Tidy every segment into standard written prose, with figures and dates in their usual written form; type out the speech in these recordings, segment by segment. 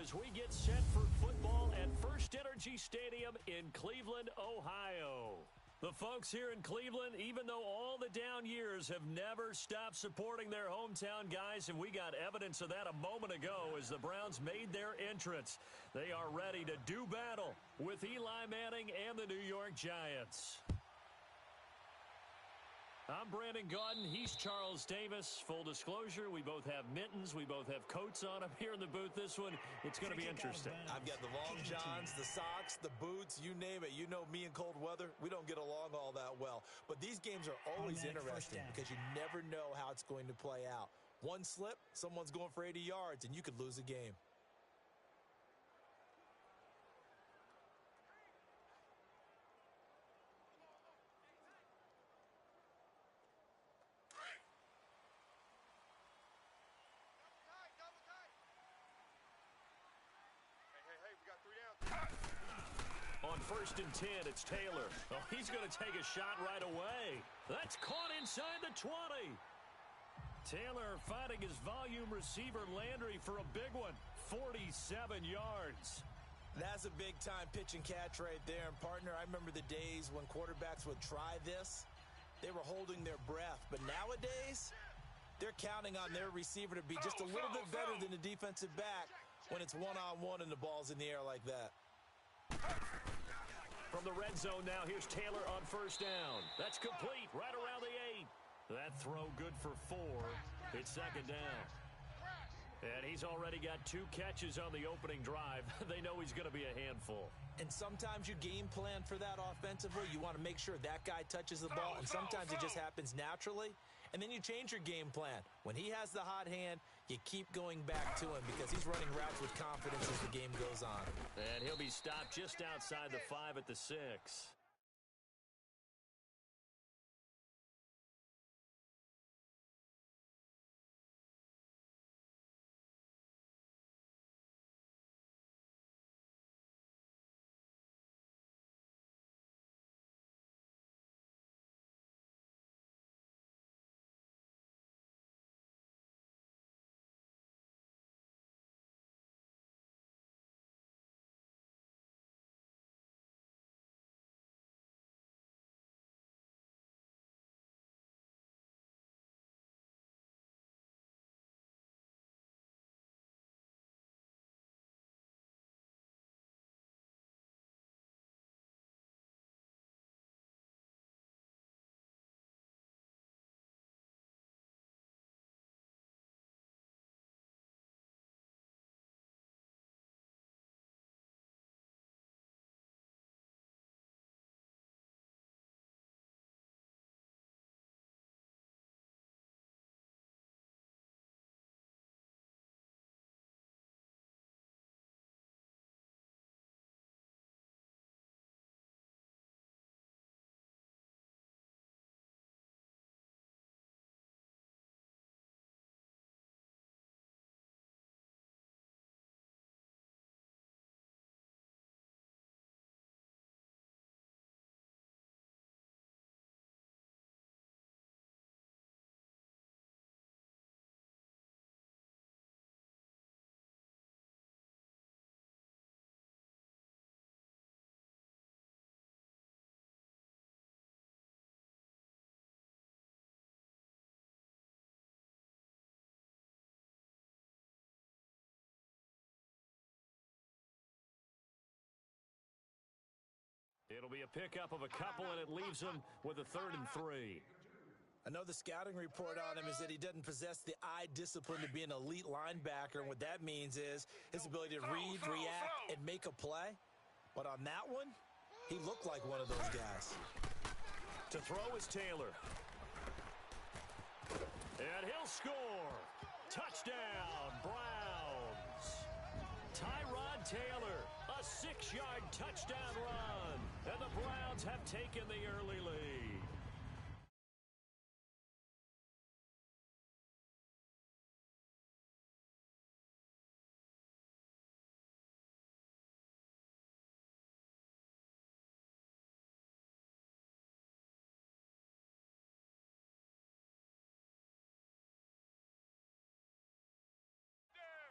as we get set for football at First Energy Stadium in Cleveland, Ohio. The folks here in Cleveland, even though all the down years, have never stopped supporting their hometown guys, and we got evidence of that a moment ago as the Browns made their entrance. They are ready to do battle with Eli Manning and the New York Giants. I'm Brandon Gaudin. He's Charles Davis. Full disclosure, we both have mittens. We both have coats on up here in the booth. This one, it's going to be interesting. I've got the long johns, the socks, the boots, you name it. You know me and cold weather, we don't get along all that well. But these games are always interesting because you never know how it's going to play out. One slip, someone's going for 80 yards, and you could lose a game. On 1st and 10, it's Taylor. Oh, he's going to take a shot right away. That's caught inside the 20. Taylor fighting his volume receiver Landry for a big one. 47 yards. That's a big-time pitch and catch right there. And, partner, I remember the days when quarterbacks would try this. They were holding their breath. But nowadays, they're counting on their receiver to be just a little bit better than the defensive back when it's one-on-one and the ball's in the air like that. From the red zone now, here's Taylor on 1st down. That's complete right around the 8. That throw good for 4. It's 2nd down. And he's already got 2 catches on the opening drive. They know he's going to be a handful. And sometimes you game plan for that offensively. You want to make sure that guy touches the ball, and sometimes it just happens naturally. And then you change your game plan. When he has the hot hand, you keep going back to him because he's running routes with confidence as the game goes on. And he'll be stopped just outside the 5 at the 6. It'll be a pickup of a couple, and it leaves him with a 3rd and 3. I know the scouting report on him is that he doesn't possess the eye discipline to be an elite linebacker, and what that means is his ability to read, react, and make a play. But on that one, he looked like one of those guys. To throw is Taylor. And he'll score. Touchdown, Browns. Tyrod Taylor, a 6-yard touchdown run. And the Browns have taken the early lead.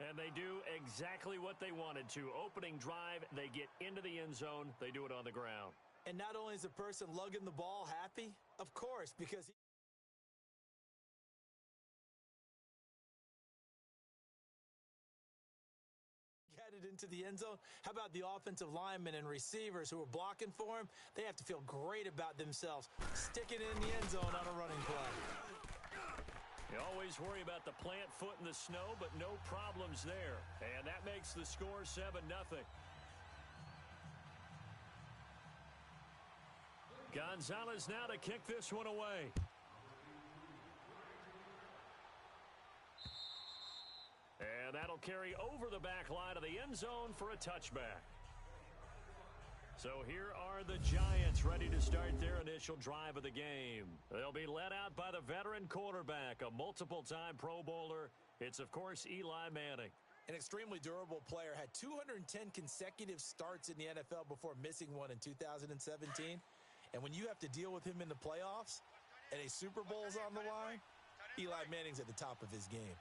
And they do exactly what they wanted to. Opening drive, they get into the end zone. They do it on the ground. And not only is the person lugging the ball happy, of course, because he headed into the end zone. How about the offensive linemen and receivers who are blocking for him? They have to feel great about themselves, sticking it in the end zone on a running play. You always worry about the plant foot in the snow, but no problems there. And that makes the score 7-0. Gonzalez now to kick this one away. And that'll carry over the back line of the end zone for a touchback. So here are the Giants ready to start their initial drive of the game. They'll be led out by the veteran quarterback, a multiple-time Pro Bowler. It's, of course, Eli Manning. An extremely durable player, had 210 consecutive starts in the NFL before missing one in 2017. And when you have to deal with him in the playoffs and a Super Bowl's on the line, Eli Manning's at the top of his game.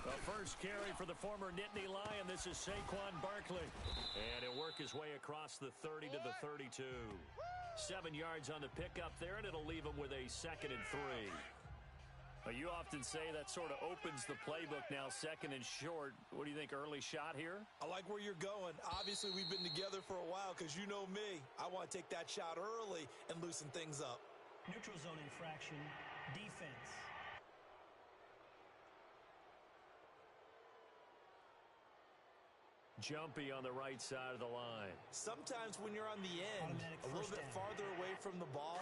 The first carry for the former Nittany Lion. This is Saquon Barkley. And he'll work his way across the 30 to the 32. 7 yards on the pickup there, and it'll leave him with a 2nd and 3. Well, you often say that sort of opens the playbook now, 2nd and short. What do you think, early shot here? I like where you're going. Obviously, we've been together for a while because you know me. I want to take that shot early and loosen things up. Neutral zone infraction, defense. Jumpy on the right side of the line. Sometimes when you're on the end, a little bit farther away from the ball,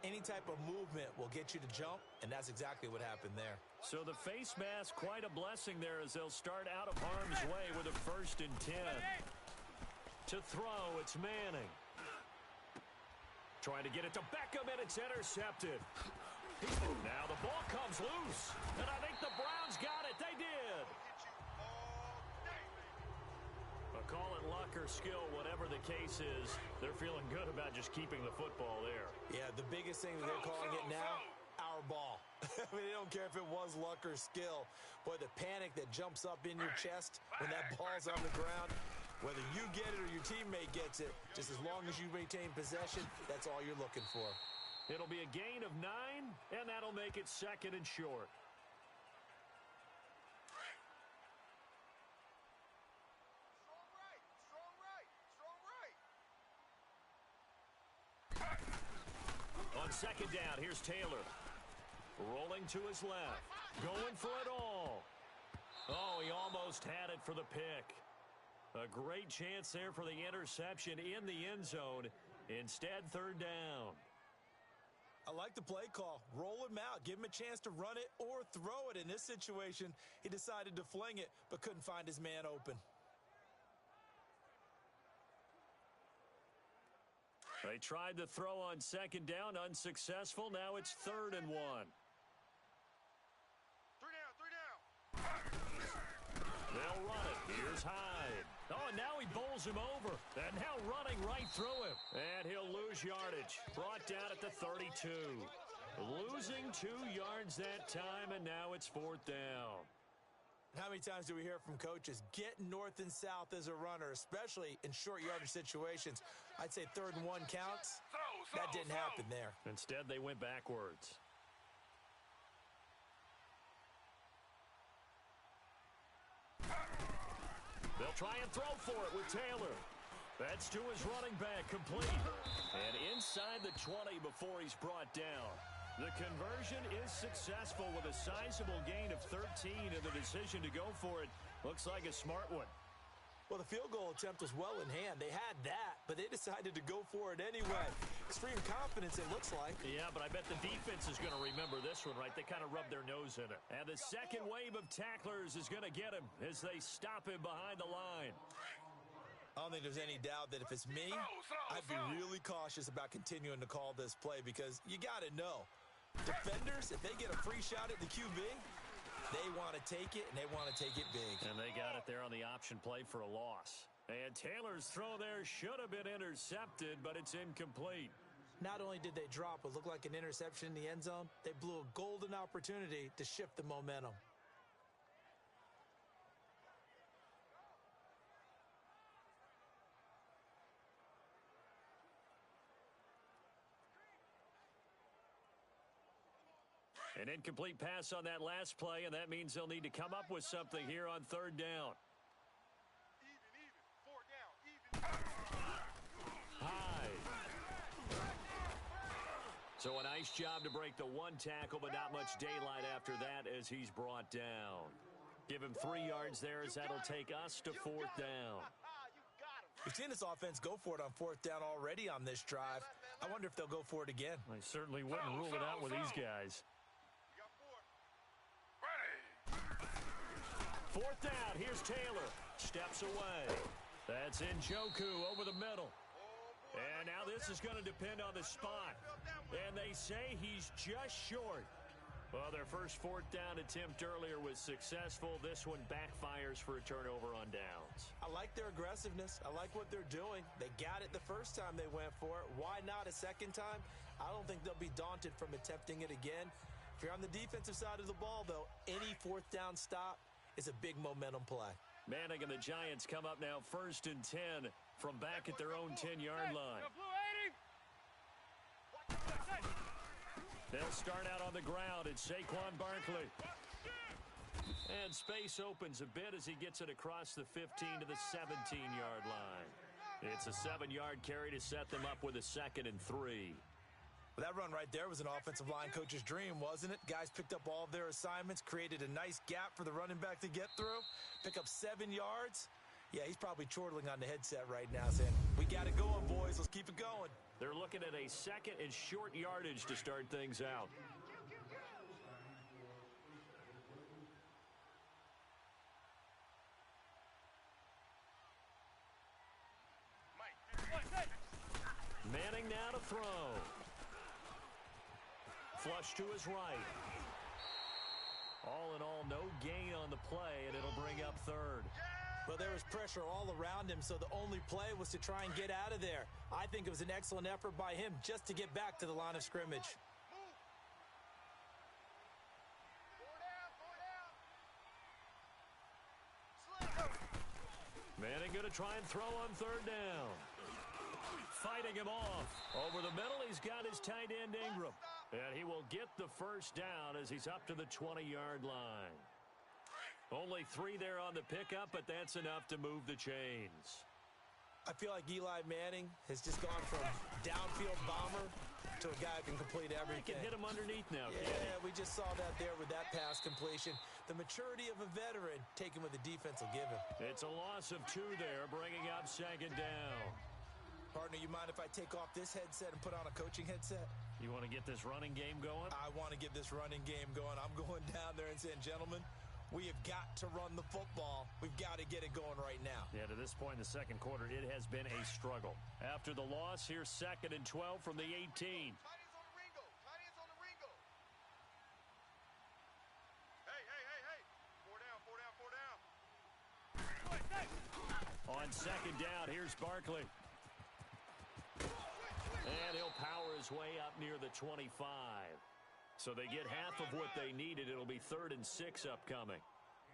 any type of movement will get you to jump, and that's exactly what happened there. So the face mask, quite a blessing there as they'll start out of harm's way with a 1st and 10. To throw, it's Manning. Trying to get it to Beckham, and it's intercepted. Now the ball comes loose, and I think the Browns got it. They did. Call it luck or skill, whatever the case is, they're feeling good about just keeping the football there. Yeah, the biggest thing that they're calling it now, our ball. I mean, they don't care if it was luck or skill. Boy, the panic that jumps up in your chest when that ball's on the ground, whether you get it or your teammate gets it, just as long as you maintain possession, that's all you're looking for. It'll be a gain of 9, and that'll make it 2nd and short. On 2nd down, here's Taylor. Rolling to his left. Going for it all. Oh, he almost had it for the pick. A great chance there for the interception in the end zone. Instead, 3rd down. I like the play call. Roll him out. Give him a chance to run it or throw it. In this situation, he decided to fling it, but couldn't find his man open. They tried to throw on 2nd down, unsuccessful. Now it's 3rd and 1. 3 down. They'll run it. Here's Hyde. Oh, and now he bowls him over. And now running right through him. And he'll lose yardage. Brought down at the 32. Losing 2 yards that time, and now it's 4th down. How many times do we hear from coaches, get north and south as a runner, especially in short yardage situations? I'd say 3rd and 1 counts. That didn't happen there. Instead, they went backwards. They'll try and throw for it with Taylor. That's to his running back, complete. And inside the 20 before he's brought down. The conversion is successful with a sizable gain of 13, and the decision to go for it looks like a smart one. Well, the field goal attempt was well in hand. They had that, but they decided to go for it anyway. Extreme confidence, it looks like. Yeah, but I bet the defense is going to remember this one, right? They kind of rubbed their nose in it. And the second wave of tacklers is going to get him as they stop him behind the line. I don't think there's any doubt that if it's me, I'd be really cautious about continuing to call this play because you got to know. Defenders, if they get a free shot at the QB, they want to take it, and they want to take it big. And they got it there on the option play for a loss. And Taylor's throw there should have been intercepted, but it's incomplete. Not only did they drop what looked like an interception in the end zone, they blew a golden opportunity to shift the momentum. An incomplete pass on that last play, and that means they'll need to come up with something here on third down. Even. 4 down. Even. High. So a nice job to break the one tackle, but not much daylight after that as he's brought down. Give him 3 yards there as that'll take us to fourth down. We've seen this offense go for it on fourth down already on this drive. I wonder if they'll go for it again. I certainly wouldn't rule it out with these guys. You got 4. Ready. Fourth down. Here's Taylor. Steps away. That's Njoku over the middle. And now this is going to depend on the spot. And they say he's just short. Well, their first fourth down attempt earlier was successful. This one backfires for a turnover on downs. I like their aggressiveness. I like what they're doing. They got it the first time they went for it. Why not a second time? I don't think they'll be daunted from attempting it again. If you're on the defensive side of the ball, though, any fourth down stop is a big momentum play. Manning and the Giants come up now 1st and 10 from back at their own 10-yard line. They'll start out on the ground. It's Saquon Barkley. And space opens a bit as he gets it across the 15 to the 17-yard line. It's a 7-yard carry to set them up with a 2nd and 3. Well, that run right there was an offensive line coach's dream, wasn't it? Guys picked up all of their assignments, created a nice gap for the running back to get through, pick up 7 yards. Yeah, he's probably chortling on the headset right now saying, we got it going, boys. Let's keep it going. They're looking at a 2nd and short yardage to start things out. Manning now to throw. Flush to his right. All in all, no gain on the play, and it'll bring up 3rd. Well, there was pressure all around him, so the only play was to try and get out of there. I think it was an excellent effort by him just to get back to the line of scrimmage. Manning going to try and throw on 3rd down. Fighting him off. Over the middle, he's got his tight end Ingram. And he will get the first down as he's up to the 20-yard line. Only 3 there on the pickup, but that's enough to move the chains. I feel like Eli Manning has just gone from downfield bomber to a guy who can complete everything. He can hit him underneath now. Yeah, we just saw that there with that pass completion. The maturity of a veteran taken what the defense will give him. It's a loss of 2 there, bringing up 2nd down. Partner, you mind if I take off this headset and put on a coaching headset? You want to get this running game going? I want to get this running game going. I'm going down there and saying, gentlemen, we have got to run the football. We've got to get it going right now. Yeah, to this point in the second quarter, it has been a struggle. After the loss, here's 2nd and 12 from the 18. Tight ends on the Ringo. Tight ends on the Ringo. Hey. 4 down. On 2nd down, here's Barkley. And he'll power his way up near the 25. So they get half of what they needed. It'll be 3rd and 6 upcoming.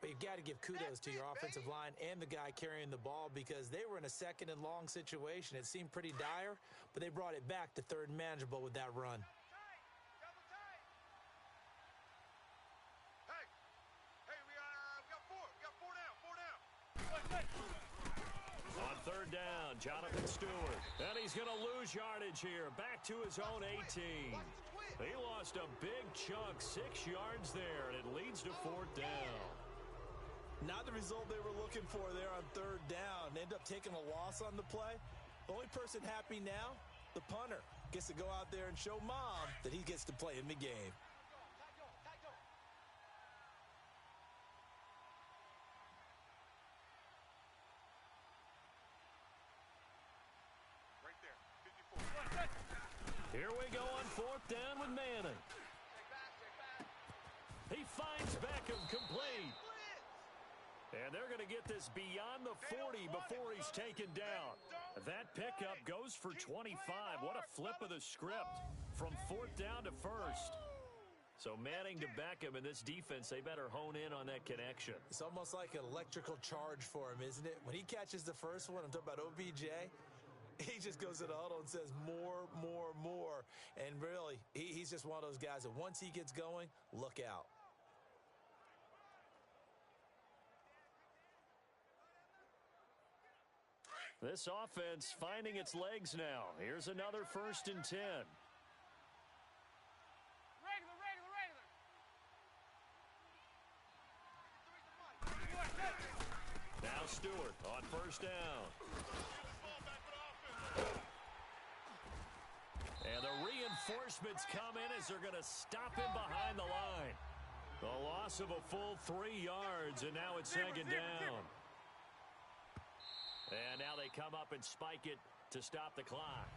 But you've got to give kudos to your offensive line and the guy carrying the ball because they were in a 2nd and long situation. It seemed pretty dire, but they brought it back to 3rd and manageable with that run. Hey, we got 4. We got 4 down. 4 down. On 3rd down, Jonathan Stewart. And he's going to lose yardage here. Back to his own 18. He lost a big chunk, 6 yards there, and it leads to 4th down. Not the result they were looking for there on 3rd down. They end up taking a loss on the play. The only person happy now, the punter, gets to go out there and show Mom that he gets to play in the game. Right there. 54. Here we go on 4th down with Manning. He finds Beckham complete. And they're going to get this beyond the 40 before he's taken down. That pickup goes for 25. What a flip of the script from 4th down to 1st. So Manning to Beckham in this defense, they better hone in on that connection. It's almost like an electrical charge for him, isn't it? When he catches the first one, I'm talking about OBJ, he just goes to the huddle and says more, more, more. And really, he's just one of those guys that once he gets going, look out. This offense finding its legs now. Here's another 1st and 10. Now Stewart on 1st down. And the reinforcements come in as they're going to stop him behind the line. The loss of a full 3 yards, and now it's 2nd down. And now they come up and spike it to stop the clock.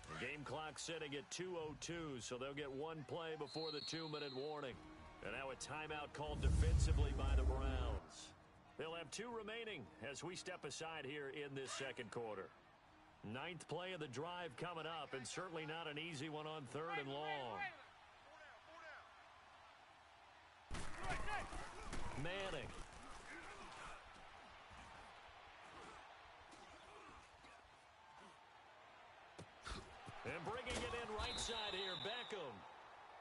The game clock sitting at 2:02, so they'll get one play before the 2-minute warning. And now a timeout called defensively by the Browns. They'll have 2 remaining as we step aside here in this 2nd quarter. 9th play of the drive coming up, and certainly not an easy one on 3rd and long. Manning. And bringing it in right side here, Beckham.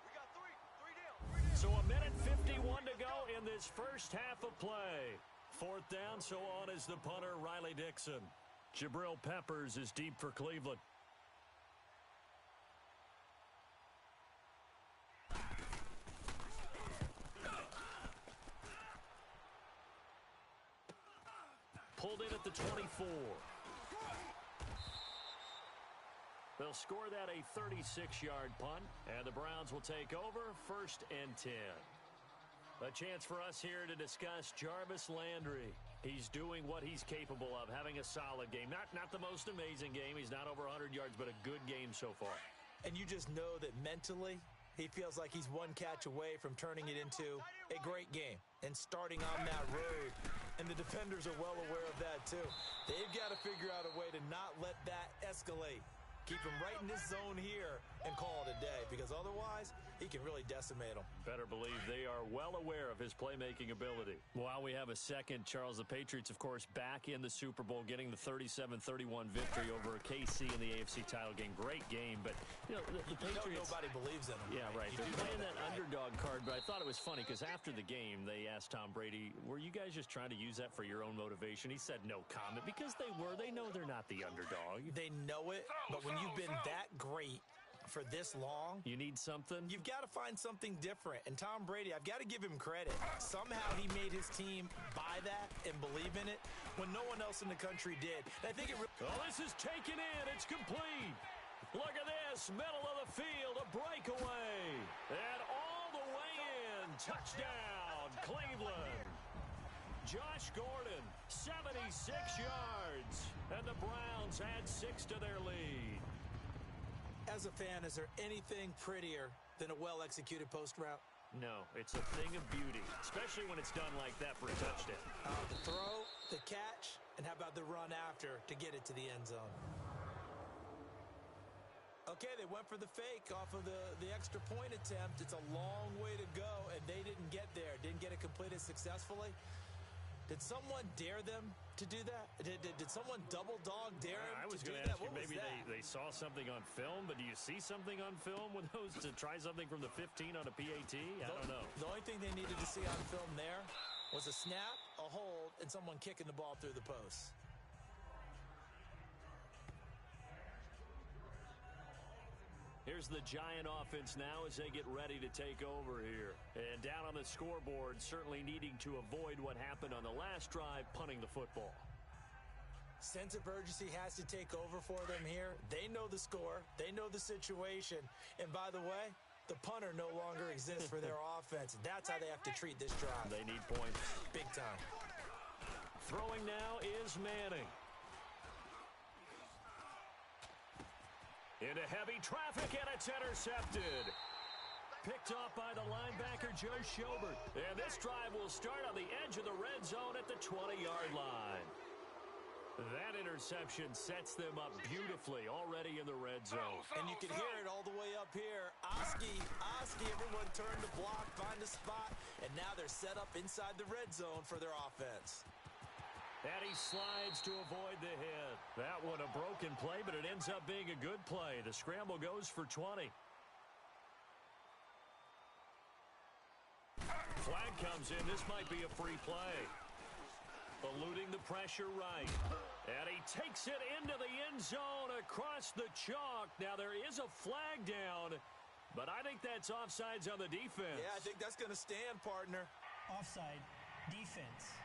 We got three down. So 1:51 to go in this first half of play. 4th down, so on is the punter, Riley Dixon. Jabril Peppers is deep for Cleveland. Pulled in at the 24. They'll score that a 36-yard punt, and the Browns will take over 1st and 10. A chance for us here to discuss Jarvis Landry. He's doing what he's capable of, having a solid game. Not the most amazing game. He's not over 100 yards, but a good game so far. And you just know that mentally, he feels like he's one catch away from turning it into a great game and starting on that road. And the defenders are well aware of that, too. They've got to figure out a way to not let that escalate. Keep him right in this zone here and call it a day, because otherwise he can really decimate them. Better believe they are well aware of his playmaking ability. While we have a second, Charles, the Patriots, of course, back in the Super Bowl, getting the 37-31 victory over KC in the AFC title game. Great game, but you know the Patriots. Nobody believes in them. Yeah, right. They're playing that underdog card, but I thought it was funny because after the game, they asked Tom Brady, "Were you guys just trying to use that for your own motivation?" He said, "No comment," because they were. They know they're not the underdog. They know it, but when you've been that great for this long, you need something. You've got to find something different. And Tom Brady, I've got to give him credit. Somehow he made his team buy that and believe in it when no one else in the country did. And I think it really... Oh, this is taken in. It's complete. Look at this. Middle of the field. A breakaway. And all the way in. Touchdown, Cleveland. Josh Gordon, 76 yards. And the Browns add 6 to their lead. As a fan, is there anything prettier than a well-executed post route? No, it's a thing of beauty, especially when it's done like that for a touchdown. The throw, the catch, and how about the run after to get it to the end zone? Okay, they went for the fake off of the extra point attempt. It's a long way to go, and they didn't get there. Didn't get it completed successfully. Did someone dare them to do that? Did someone double dog dare them I was to do going to that? ask you, maybe they saw something on film, but do you see something on film with those to try something from the 15 on a PAT? I don't know. The only thing they needed to see on film there was a snap, a hold, and someone kicking the ball through the post. Here's the Giant offense now as they get ready to take over here. And down on the scoreboard, certainly needing to avoid what happened on the last drive, punting the football. Sense of urgency has to take over for them here. They know the score. They know the situation. And by the way, the punter no longer exists for their offense. That's how they have to treat this drive. They need points. Big time. Throwing now is Manning. Into heavy traffic, and it's intercepted. Picked off by the linebacker, Joe Schobert. And this drive will start on the edge of the red zone at the 20-yard line. That interception sets them up beautifully already in the red zone. And you can hear it all the way up here. Oski, everyone turned to block, find a spot, and now they're set up inside the red zone for their offense. And he slides to avoid the hit. That one a broken play, but it ends up being a good play. The scramble goes for 20. Flag comes in. This might be a free play. Eluding the pressure right. And he takes it into the end zone across the chalk. Now there is a flag down, but I think that's offsides on the defense. Yeah, I think that's going to stand, partner. Offside, defense.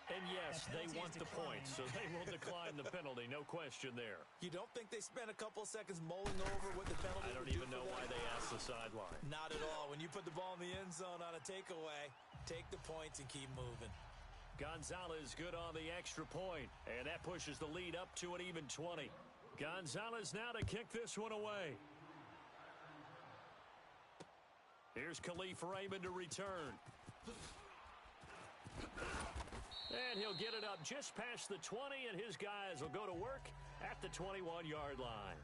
And yes, they want the points, so they will decline the penalty. No question there. You don't think they spent a couple seconds mulling over what the penalty I don't even know why they asked the sideline. Not at all. When you put the ball in the end zone on a takeaway, take the points and keep moving. Gonzalez good on the extra point, and that pushes the lead up to an even 20. Gonzalez now to kick this one away. Here's Khalif Raymond to return. And he'll get it up just past the 20, and his guys will go to work at the 21-yard line.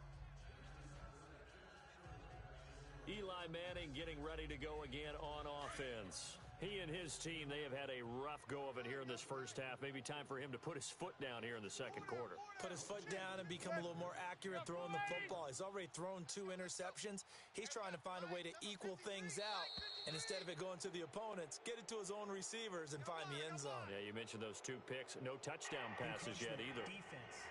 Eli Manning getting ready to go again on offense. He and his team, they have had a rough go of it here in this first half. Maybe time for him to put his foot down here in the second quarter. Put his foot down and become a little more accurate throwing the football. He's already thrown 2 interceptions. He's trying to find a way to equal things out. And instead of it going to the opponents, get it to his own receivers and find the end zone. Yeah, you mentioned those 2 picks. No touchdown passes yet either. Defense.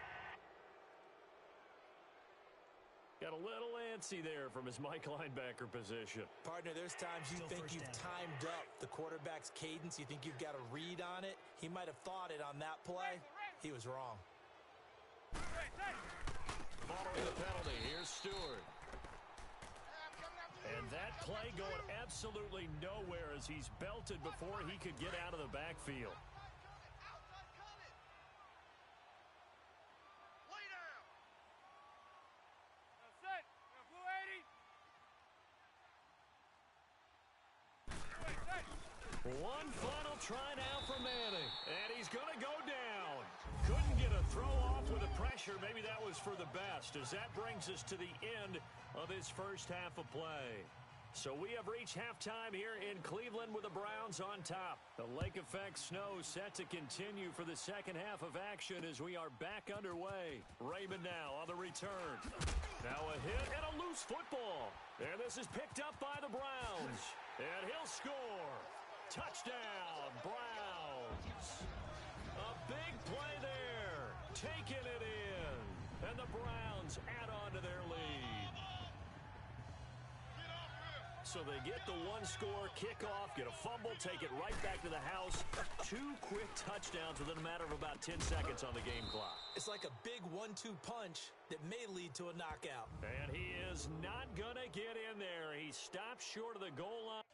Got a little antsy there from his Mike linebacker position. Partner, there's times you think you've timed up the quarterback's cadence. You think you've got a read on it. He might have thought it on that play. He was wrong. Following the penalty, here's Stewart. And that play going absolutely nowhere as he's belted before he could get out of the backfield. One final try now for Manning, and he's going to go down. Couldn't get a throw off with the pressure. Maybe that was for the best, as that brings us to the end of this first half of play. So we have reached halftime here in Cleveland with the Browns on top. The lake effect snow set to continue for the second half of action as we are back underway. Raymond now on the return. Now a hit and a loose football. And this is picked up by the Browns. And he'll score. Touchdown, Browns. A big play there. Taking it in. And the Browns add on to their lead. So they get the 1-score kickoff, get a fumble, take it right back to the house. 2 quick touchdowns within a matter of about 10 seconds on the game clock. It's like a big 1-2 punch that may lead to a knockout. And he is not going to get in there. He stops short of the goal line.